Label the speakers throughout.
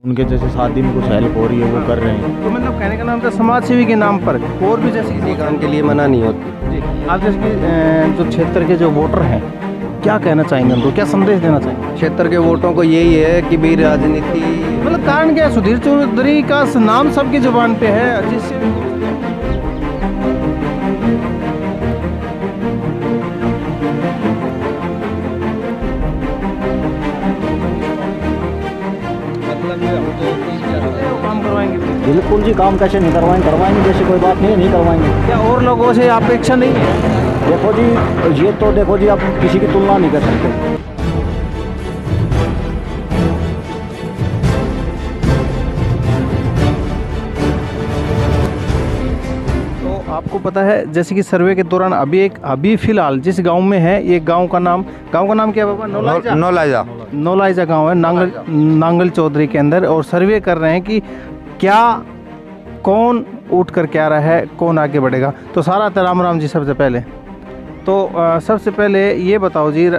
Speaker 1: उनके जैसे शादी में कुछ हेल्प हो रही है वो कर रहे हैं।
Speaker 2: तो मतलब कहने का नाम था समाज सेवी के नाम पर और भी जैसे किसी
Speaker 3: काम के लिए मना नहीं होती।
Speaker 2: जी आप जैसे कि जो क्षेत्र के जो वोटर हैं क्या कहना चाहेंगे उनको, क्या संदेश देना चाहेंगे?
Speaker 3: क्षेत्र के वोटों को यही है कि भाई राजनीति
Speaker 2: मतलब कारण क्या है? सुधीर चौधरी का नाम सबकी जुबान पे है जिससे काम करवाएंगे।
Speaker 1: बिल्कुल जी, काम कैसे नहीं करवाएंगे जैसे कोई बात नहीं करवाएंगे।
Speaker 2: क्या और लोगों से अपेक्षा नहीं है?
Speaker 1: देखो जी, ये तो देखो जी, आप किसी की तुलना नहीं कर सकते।
Speaker 2: तो आपको पता है जैसे कि सर्वे के दौरान अभी फिलहाल जिस गांव में है, ये गांव का नाम क्या है बाबा? नौलाइजा गांव है नांगल चौधरी के अंदर। और सर्वे कर रहे हैं कि क्या कौन उठ कर क्या रहा है, कौन आगे बढ़ेगा। तो सारा राम जी। सबसे पहले तो सबसे पहले ये बताओ जी,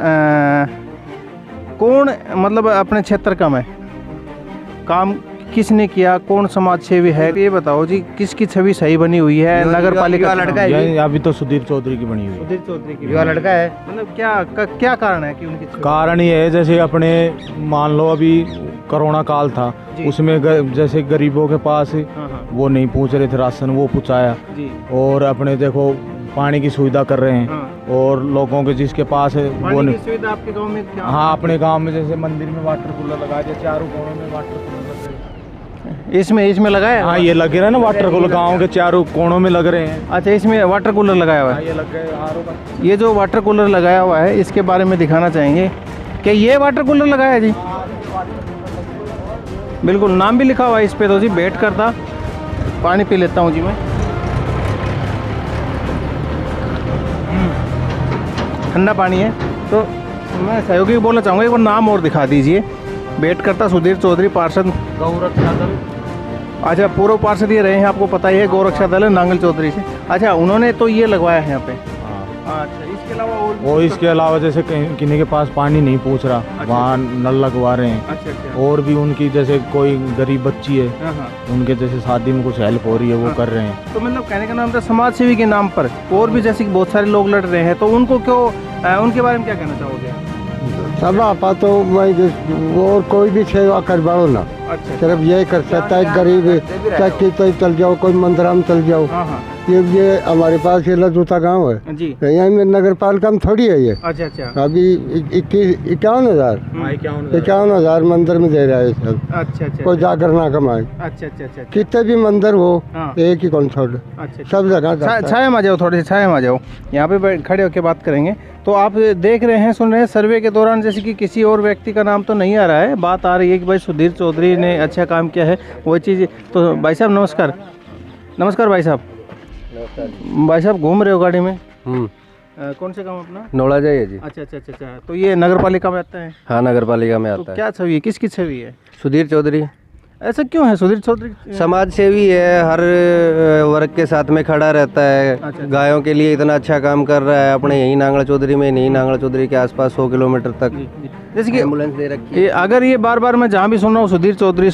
Speaker 2: कौन मतलब अपने क्षेत्र का में काम किसने किया, कौन समाज सेवी है, ये बताओ जी। किसकी छवि सही बनी हुई है? नगर पालिका
Speaker 3: लड़का है
Speaker 1: अभी तो सुधीर चौधरी की बनी हुई है।
Speaker 2: सुधीर चौधरी की
Speaker 3: युवा लड़का है।
Speaker 2: मतलब क्या कारण है कि उनकी
Speaker 1: कारण ये है, जैसे अपने मान लो अभी कोरोना काल था, उसमें जैसे गरीबों के पास वो नहीं पहुंच रहे थे राशन, वो पहुंचाया। और अपने देखो पानी की सुविधा कर रहे हैं। और लोगों के जिसके पास है वो नहीं।
Speaker 2: सुविधा आपके गांव में क्या?
Speaker 1: हाँ, अपने गांव में जैसे मंदिर में वाटर कूलर लगाया जाए, चारों कोनों में वाटर कूलर
Speaker 2: इसमें लगाया?
Speaker 1: हाँ, ये लगे रहे ना वाटर कूलर, गांव के चारों कोनों में लग रहे हैं।
Speaker 2: अच्छा, इसमें वाटर कूलर लगाया हुआ है।
Speaker 1: ये लग गए आरओ का।
Speaker 2: ये जो वाटर कूलर लगाया हुआ है इसके बारे में दिखाना चाहेंगे कि ये वाटर कूलर लगाया है जी? बिल्कुल, नाम भी लिखा हुआ है इस पे तो जी। बैठ करता पानी पी लेता हूँ जी मैं। ठंडा पानी है। तो मैं सहयोगी बोलना चाहूँगा, एक बार नाम और दिखा दीजिए। बैठ करता सुधीर चौधरी, पार्षद
Speaker 1: गौरक्षा दल।
Speaker 2: अच्छा, पूर्व पार्षद ये रहे हैं, आपको पता ही है, गौरक्षा दल है नांगल चौधरी से। अच्छा, उन्होंने तो ये लगवाया है यहाँ पे। अच्छा, इसके अलावा और
Speaker 1: इसके अलावा जैसे किन्हीं के पास पानी नहीं पहुंच रहा, वहाँ नल लगवा रहे हैं।
Speaker 2: अच्छा।
Speaker 1: और भी उनकी जैसे कोई गरीब बच्ची है, उनके जैसे शादी में कुछ हेल्प हो रही है वो कर रहे हैं।
Speaker 2: तो मतलब कहने का नाम था समाज सेवी के नाम पर और भी जैसे कि बहुत सारे लोग लड़ रहे हैं, तो उनको क्यों, उनके बारे में क्या कहना चाहोगे?
Speaker 4: सब आपा तो और कोई भी सेवा करवाओ ना।
Speaker 2: अच्छा।
Speaker 4: सिर्फ यही कर सकता है, गरीब चक्की तो चल जाओ, कोई मंदिर में चल जाओ। ये हमारे पास ये लजूता गाँव है
Speaker 2: जी,
Speaker 4: यहाँ में नगर पालिका में थोड़ी है ये।
Speaker 2: अच्छा।
Speaker 4: अभी 51,000 मंदिर में दे रहा है सब।
Speaker 2: अच्छा।
Speaker 4: कोई जाकर ना कमाए।
Speaker 2: अच्छा।
Speaker 4: कितने भी मंदिर हो, एक ही कौन छोड़।
Speaker 2: अच्छा,
Speaker 4: सब जगह
Speaker 2: छाया में आ जाओ, थोड़े से छाया में आ जाओ, यहाँ पे खड़े होकर बात करेंगे। तो आप देख रहे हैं, सुन रहे हैं, सर्वे के दौरान जैसे कि किसी और व्यक्ति का नाम तो नहीं आ रहा है, बात आ रही है कि भाई सुधीर चौधरी ने अच्छा काम किया है, वो चीज़। तो भाई साहब नमस्कार भाई साहब। भाई साहब घूम रहे हो गाड़ी में? कौन से काम अपना?
Speaker 3: नौला जाइए जी।
Speaker 2: अच्छा। तो ये नगर पालिका में आता है?
Speaker 3: हाँ, नगर पालिका में
Speaker 2: तो
Speaker 3: आता है।
Speaker 2: क्या छवि है, किसकी छवि है?
Speaker 3: सुधीर चौधरी।
Speaker 2: ऐसा क्यों है? सुधीर चौधरी
Speaker 3: समाज सेवी है, हर वर्ग के साथ में खड़ा रहता है।
Speaker 2: अच्छा।
Speaker 3: गायों के लिए इतना अच्छा काम कर रहा है। अपने यही नांगल चौधरी में, नहीं नांगल चौधरी के आसपास 100 किलोमीटर तक
Speaker 2: जैसे कि
Speaker 3: एम्बुलेंस दे रखी है।
Speaker 2: ये अगर ये बार मैं जहाँ भी सुन रहा हूँ सुधीर चौधरी,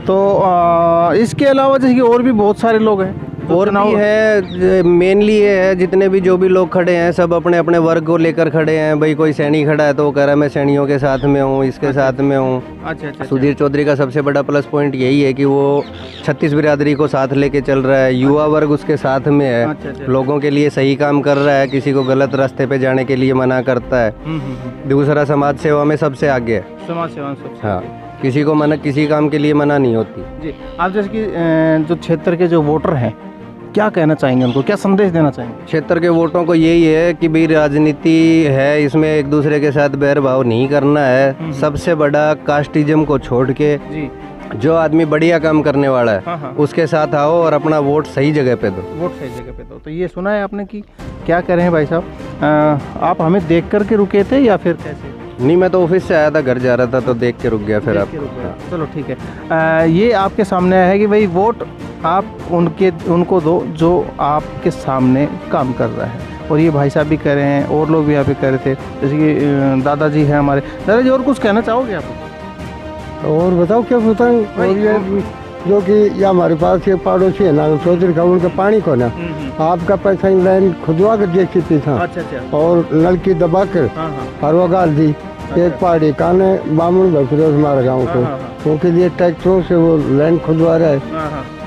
Speaker 2: तो इसके अलावा जैसे कि और भी बहुत सारे लोग हैं
Speaker 3: और भी है, मेनली ये है, जितने भी जो भी लोग खड़े हैं सब अपने अपने वर्ग को लेकर खड़े हैं। भाई कोई सैनी खड़ा है तो वो कह रहा है मैं सैनियों के साथ में हूँ, इसके साथ में हूँ।
Speaker 2: अच्छा।
Speaker 3: सुधीर चौधरी का सबसे बड़ा प्लस पॉइंट यही है कि वो 36 बिरादरी को साथ लेके चल रहा है। युवा वर्ग उसके साथ में है।
Speaker 2: अच्छा।
Speaker 3: लोगों के लिए सही काम कर रहा है, किसी को गलत रास्ते पे जाने के लिए मना करता है। दूसरा, समाज सेवा में सबसे आगे है।
Speaker 2: समाज सेवा सबसे।
Speaker 3: हाँ, किसी काम के लिए मना नहीं होती
Speaker 2: जी। आप जैसे कि जो क्षेत्र के जो वोटर हैं क्या कहना चाहेंगे, उनको क्या संदेश देना चाहेंगे?
Speaker 3: क्षेत्र के वोटों को यही है कि भाई राजनीति है, इसमें एक दूसरे के साथ बैरभाव नहीं करना है। सबसे बड़ा कास्टिज्म को छोड़ के
Speaker 2: जी,
Speaker 3: जो आदमी बढ़िया काम करने वाला है उसके साथ आओ और अपना वोट सही जगह पे दो।
Speaker 2: तो ये सुना है आपने कि क्या कह रहे हैं भाई साहब? आप हमें देख कर के रुके थे या फिर कैसे?
Speaker 3: नहीं, मैं तो ऑफिस से आया था, घर जा रहा था तो देख के रुक गया। फिर आप
Speaker 2: चलो ठीक है। ये आपके सामने है कि भाई वोट आप उनको दो जो आपके सामने काम कर रहा है। और ये भाई साहब भी कह रहे हैं और लोग भी यहाँ पे कह रहे थे, जैसे कि दादाजी हैं हमारे। दादाजी और कुछ कहना चाहोगे आप?
Speaker 4: और बताओ क्या बताऊँ। और ये जो कि ये हमारे पास ये पड़ोसी है नागल चौधरी का, उनका पानी को ना आपका पैसा इन लाइन खुदवा कर जेसीबी था और नलकी दबा कर हरवा गाल दी। एक पहाड़ी कान है बामन भरफिरोज हमारे गाँव को, उनके लिए ट्रैक्टरों से वो लाइन खुदवा रहा है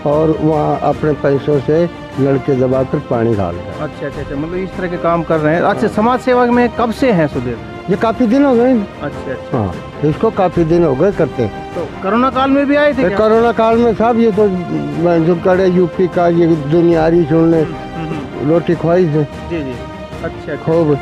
Speaker 4: और वहाँ अपने पैसों से लड़के दबा कर पानी डाल रहे हैं।
Speaker 2: अच्छा, मतलब इस तरह के काम कर रहे हैं। अच्छा, समाज सेवा में कब से हैं सुधीर?
Speaker 4: ये काफी दिन हो गए।
Speaker 2: अच्छा।
Speaker 4: हाँ, इसको काफी दिन हो गए करते।
Speaker 2: तो कोरोना काल में भी आए थे क्या?
Speaker 4: कोरोना काल में साहब ये तो जो करे यूपी का ये दुनियारी सुनने रोटी ख्वाही से।
Speaker 2: जी। अच्छा।
Speaker 4: खूब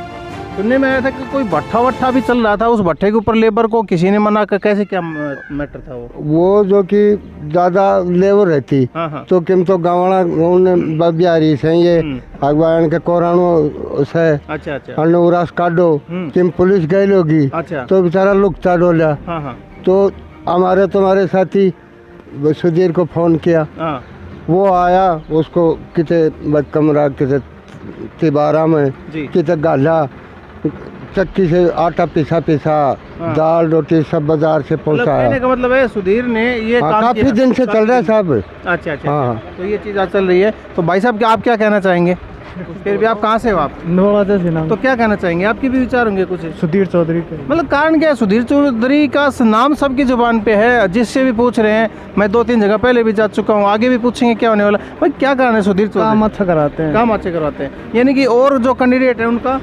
Speaker 2: सुनने में आया था कि कोई भट्ठा भी चल रहा था, उस भट्ठे के ऊपर लेबर को किसी ने मना कर, कैसे क्या मैटर था
Speaker 4: वो जो कि ज्यादा लेबर रहती तो किम तो गावड़ा बिहारी से ये अगवान के कोरानो से
Speaker 2: अच्छा
Speaker 4: उरास काटो किम पुलिस गई लोगी तो बेचारा लुकता डोला। तो हमारे तुम्हारे साथी सुधीर को फोन किया, वो आया, उसको किते कमरा किते तिबारा में किते गाला चक्की से आटा पिसा दाल रोटी सब बाजार से पहुंचाया।
Speaker 2: कहने का मतलब है सुधीर ने ये काम
Speaker 4: काफी दिन से चल रहा है साहब।
Speaker 2: अच्छा। हाँ, तो ये चीज़ चल रही है। तो भाई साहब आप क्या कहना चाहेंगे? फिर भी आप कहाँ से हो? आप
Speaker 1: नोलाइजा से नाम।
Speaker 2: तो क्या कहना चाहेंगे? आपके भी विचार होंगे कुछ?
Speaker 1: सुधीर चौधरी का
Speaker 2: मतलब कारण क्या है? सुधीर चौधरी का नाम सबकी जुबान पे है, जिससे भी पूछ रहे हैं। मैं 2-3 जगह पहले भी जा चुका हूँ, आगे भी पूछेंगे क्या होने वाला। भाई क्या कारण है सुधीर चौधरी?
Speaker 1: काम अच्छा कराते हैं।
Speaker 2: यानी कि और जो कैंडिडेट है उनका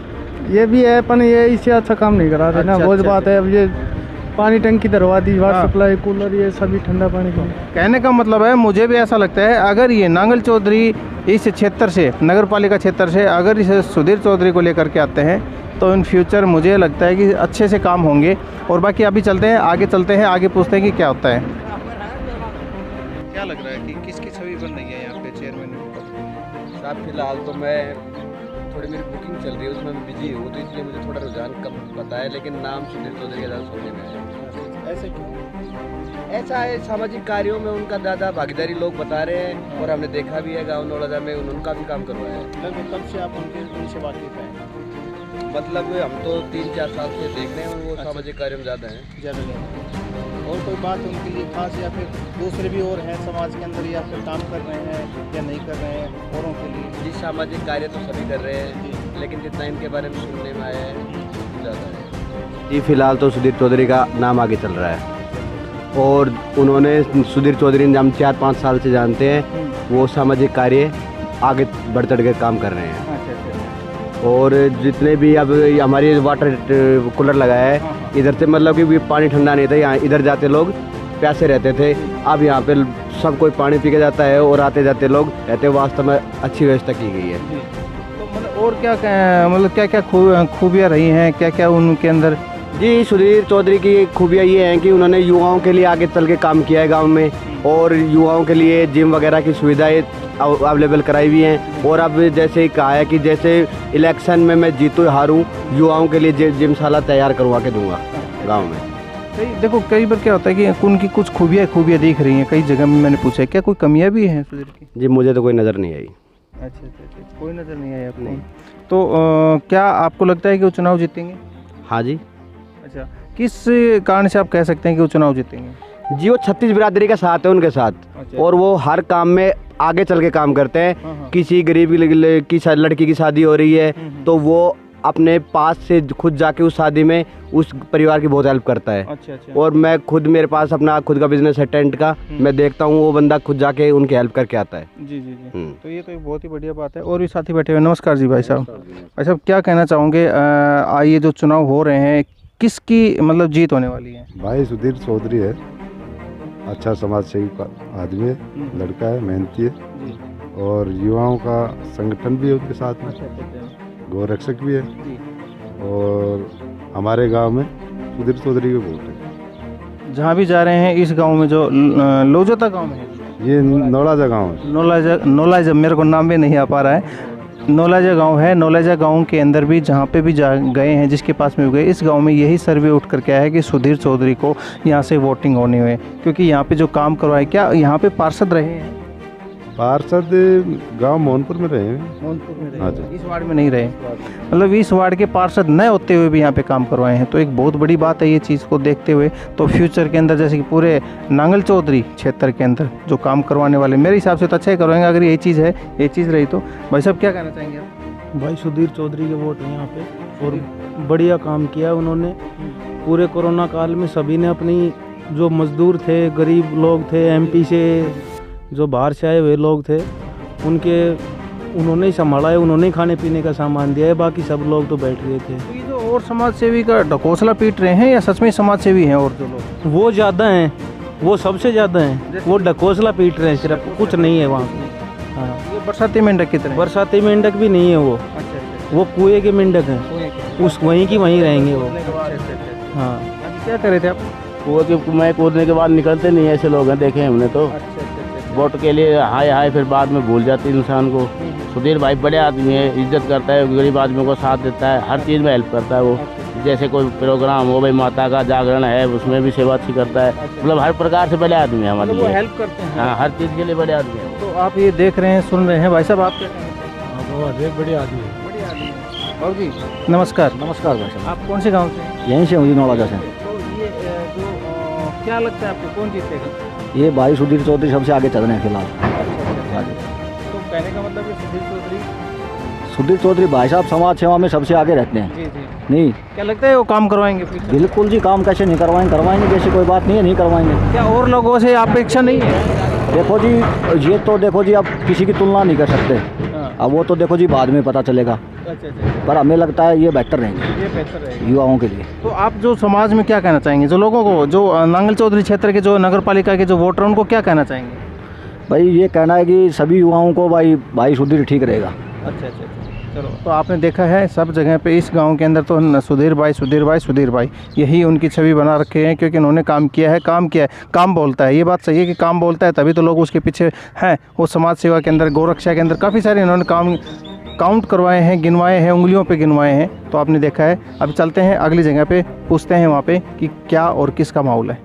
Speaker 1: ये भी है, पर ये इससे अच्छा काम नहीं करा रहे ना। बहुत बात है। अब ये पानी टंकी दरवा दी, वाटर सप्लाई, कूलर, ये सभी ठंडा पानी का।
Speaker 2: कहने का मतलब है, मुझे भी ऐसा लगता है, अगर ये नांगल चौधरी इस क्षेत्र से, नगर पालिका क्षेत्र से, अगर इसे सुधीर चौधरी को लेकर के आते हैं तो इन फ्यूचर मुझे लगता है कि अच्छे से काम होंगे। और बाकी अभी चलते हैं, आगे पूछते हैं कि क्या होता है। क्या लग रहा है कि किसकी छवि बन रही है यहाँ पे चेयरमैन?
Speaker 3: साहब फिलहाल तो मैं थोड़ी मेरी बुकिंग चल रही है, उसमें मैं बिजी हूँ, तो इसलिए मुझे थोड़ा रुझान कम पता है, लेकिन नाम सुधीर चौधरी का ज़्यादा सुनने में है।
Speaker 2: ऐसे क्यों?
Speaker 3: ऐसा है, सामाजिक कार्यों में उनका ज़्यादा भागीदारी लोग बता रहे हैं और हमने देखा भी है गाँव नौलजा में उन्होंने काफ़ी काम करवाया है।
Speaker 2: लगभग कब से आप उनसे वाकिफ हैं?
Speaker 3: मतलब हम तो 3-4 साल से देख रहे हैं, वो सामाजिक कार्यों में ज़्यादा हैं।
Speaker 2: और कोई बात उनके लिए खास, या फिर दूसरे भी और हैं समाज के अंदर, या फिर काम कर रहे हैं या नहीं कर रहे हैं औरों के लिए?
Speaker 3: जी, सामाजिक कार्य तो सभी कर रहे हैं, लेकिन जितना इनके बारे में सुनने में आया है ज़्यादा है।
Speaker 5: जी, फिलहाल तो सुधीर चौधरी का नाम आगे चल रहा है और उन्होंने सुधीर चौधरी हम 4-5 साल से जानते हैं, वो सामाजिक कार्य आगे बढ़ चढ़ कर काम कर रहे हैं। और जितने भी अब हमारी वाटर कूलर लगाया है इधर से, मतलब कि पानी ठंडा नहीं था, यहाँ इधर जाते लोग प्यासे रहते थे, अब यहाँ पे सब कोई पानी पी के जाता है और आते जाते लोग रहते हैं। वास्तव में अच्छी व्यवस्था की गई है।
Speaker 2: तो मतलब और क्या खूबियाँ रही हैं, क्या उनके अंदर?
Speaker 5: जी, सुधीर चौधरी की खूबियाँ ये हैं कि उन्होंने युवाओं के लिए आगे चल के काम किया है गांव में, और युवाओं के लिए जिम वगैरह की सुविधाएं अवेलेबल कराई हुई हैं। और अब जैसे ही कहा है कि जैसे इलेक्शन में मैं जीतूँ हारूँ, युवाओं के लिए जिमशाला तैयार करवा के दूंगा गांव में।
Speaker 2: देखो, कई बार क्या होता है कि उनकी कुछ खूबियाँ दिख रही हैं, कई जगह में मैंने पूछा है, क्या कोई कमियाँ भी हैं सुधीर की?
Speaker 5: जी, मुझे तो कोई नज़र नहीं आई।
Speaker 2: अच्छा, कोई नज़र नहीं आई आपको? तो क्या आपको लगता है कि वो चुनाव जीतेंगे?
Speaker 5: हाँ जी।
Speaker 2: अच्छा, किस कारण से आप कह सकते हैं कि वो चुनाव जीतेंगे?
Speaker 5: जी, वो 36 बिरादरी का साथ है उनके साथ। अच्छा। और वो हर काम में आगे चल के काम करते हैं। किसी गरीब की लड़की की शादी हो रही है तो वो अपने पास से खुद जाके उस शादी में उस परिवार की बहुत हेल्प करता है।
Speaker 2: अच्छा।
Speaker 5: और मैं खुद, मेरे पास अपना खुद का बिजनेस है टेंट का, मैं देखता हूँ वो बंदा खुद जाके उनकी हेल्प करके आता है।
Speaker 2: जी। तो ये तो एक बहुत ही बढ़िया बात है। और भी साथी बैठे हुए। नमस्कार जी भाई साहब। भाई साहब, क्या कहना चाहोगे, ये जो चुनाव हो रहे हैं किसकी मतलब जीत होने वाली है?
Speaker 6: भाई सुधीर चौधरी है, अच्छा समाज सेवी आदमी है, लड़का है, मेहनती है और युवाओं का संगठन भी है उनके साथ में, गौरक्षक भी है। और हमारे गांव में सुधीर चौधरी का वोट है।
Speaker 2: जहाँ भी जा रहे हैं इस गांव में, जो लोजोता गांव में है,
Speaker 6: ये नौलाजा गांव है।
Speaker 2: नौलाजा मेरे को नाम भी नहीं आ पा रहा है। नौलाजा गांव है। नौलाजा गांव के अंदर भी जहाँ पे भी गए हैं, जिसके पास में गए, इस गांव में यही सर्वे उठ कर के आया है कि सुधीर चौधरी को यहाँ से वोटिंग होनी है, क्योंकि यहाँ पे जो काम करवाए, क्या यहाँ पे पार्षद रहे हैं?
Speaker 6: पार्षद गांव मोहनपुर में रहे हैं।
Speaker 2: मोहनपुर में
Speaker 6: हाँ
Speaker 2: रहे, इस वार्ड में नहीं रहे। मतलब इस वार्ड के पार्षद न होते हुए भी यहाँ पे काम करवाए हैं, तो एक बहुत बड़ी बात है ये चीज़ को देखते हुए। तो फ्यूचर के अंदर जैसे कि पूरे नांगल चौधरी क्षेत्र के अंदर जो काम करवाने वाले मेरे हिसाब से तो अच्छा ही करवाएंगे अगर यही चीज़ है, ये चीज़ रही तो। भाई साहब क्या कहना चाहेंगे आप?
Speaker 7: भाई सुधीर चौधरी के वोट हैं यहाँ पे और बढ़िया काम किया उन्होंने। पूरे कोरोना काल में सभी ने अपनी, जो मजदूर थे, गरीब लोग थे, एमपी से जो बाहर से आए हुए लोग थे, उन्होंने ही संभाला है, उन्होंने ही खाने पीने का सामान दिया है, बाकी सब लोग तो बैठ गए थे।
Speaker 2: तो ये जो और समाज सेवी का ढकोसला पीट रहे हैं या सच में समाज सेवी हैं और जो लोग?
Speaker 7: वो ज़्यादा हैं, वो सबसे ज़्यादा हैं, वो ढकोसला पीट रहे हैं, सिर्फ कुछ नहीं है वहाँ पे। हाँ,
Speaker 2: ये बरसाती मेंढक की तरह?
Speaker 7: बरसाती मेंढक भी नहीं है वो,
Speaker 2: अच्छा,
Speaker 7: वो कुएं के मेंढक हैं, उस वहीं की वहीं रहेंगे वो। हाँ,
Speaker 2: क्या कर रहे थे आप?
Speaker 8: कुएं के कुएं कूदने के बाद निकलते नहीं, ऐसे लोग हैं देखे हैं हमने तो। वोट के लिए हाय हाय फिर बाद में भूल जाते इंसान को। सुधीर भाई बड़े आदमी है, इज्जत करता है, गरीब आदमियों को साथ देता है, हर चीज़ में हेल्प करता है वो। जैसे कोई प्रोग्राम हो, भाई माता का जागरण है, उसमें भी सेवा अच्छी करता है। मतलब हर प्रकार से बड़े आदमी है हमारे लिए,
Speaker 2: हेल्प करते हैं।
Speaker 8: हाँ, हर चीज़ के लिए बड़े आदमी है।
Speaker 2: तो आप ये देख रहे हैं, सुन रहे हैं। भाई साहब आप क्या कहते हैं?
Speaker 1: बढ़िया आदमी है।
Speaker 2: और जी नमस्कार।
Speaker 5: नमस्कार भाई साहब,
Speaker 2: आप कौन से गांव से हैं?
Speaker 5: यहीं से हूँ नौलाजा से।
Speaker 2: तो ये जो क्या लगता है आपको कौन जीतेगा?
Speaker 5: ये भाई सुधीर चौधरी सबसे आगे चल रहे हैं फिलहाल।
Speaker 2: तो कहने का मतलब है
Speaker 5: सुधीर चौधरी भाई साहब समाज सेवा में सबसे आगे रहते हैं।
Speaker 2: जी जी।
Speaker 5: नहीं,
Speaker 2: क्या लगता है वो काम करवाएंगे फिर?
Speaker 5: बिल्कुल जी, काम कैसे नहीं करवाएंगे जैसे कोई बात नहीं है, नहीं करवाएंगे।
Speaker 2: क्या और लोगों से अपेक्षा नहीं है?
Speaker 5: देखो जी, ये तो देखो जी, अब किसी की तुलना नहीं कर सकते। अब वो तो देखो जी बाद में पता चलेगा, पर हमें लगता है ये बेहतर रहेंगे,
Speaker 2: ये बेहतर रहेगा
Speaker 5: युवाओं के लिए।
Speaker 2: तो आप जो समाज में क्या कहना चाहेंगे, जो लोगों को, जो नांगल चौधरी क्षेत्र के जो नगर पालिका के जो वोटर हैं, उनको क्या कहना चाहेंगे?
Speaker 5: भाई ये कहना है कि सभी युवाओं को भाई सुधीर ठीक रहेगा।
Speaker 2: अच्छा, चलो। तो आपने देखा है सब जगह पे इस गांव के अंदर तो सुधीर भाई यही उनकी छवि बना रखे हैं, क्योंकि उन्होंने काम किया है, काम बोलता है। ये बात सही है कि काम बोलता है, तभी तो लोग उसके पीछे हैं। वो समाज सेवा के अंदर, गौरक्षा के अंदर काफ़ी सारे इन्होंने काम काउंट करवाए हैं, गिनवाए हैं, उंगलियों पे गिनवाए हैं। तो आपने देखा है। अब चलते हैं अगली जगह पे, पूछते हैं वहाँ पे कि क्या और किसका माहौल है।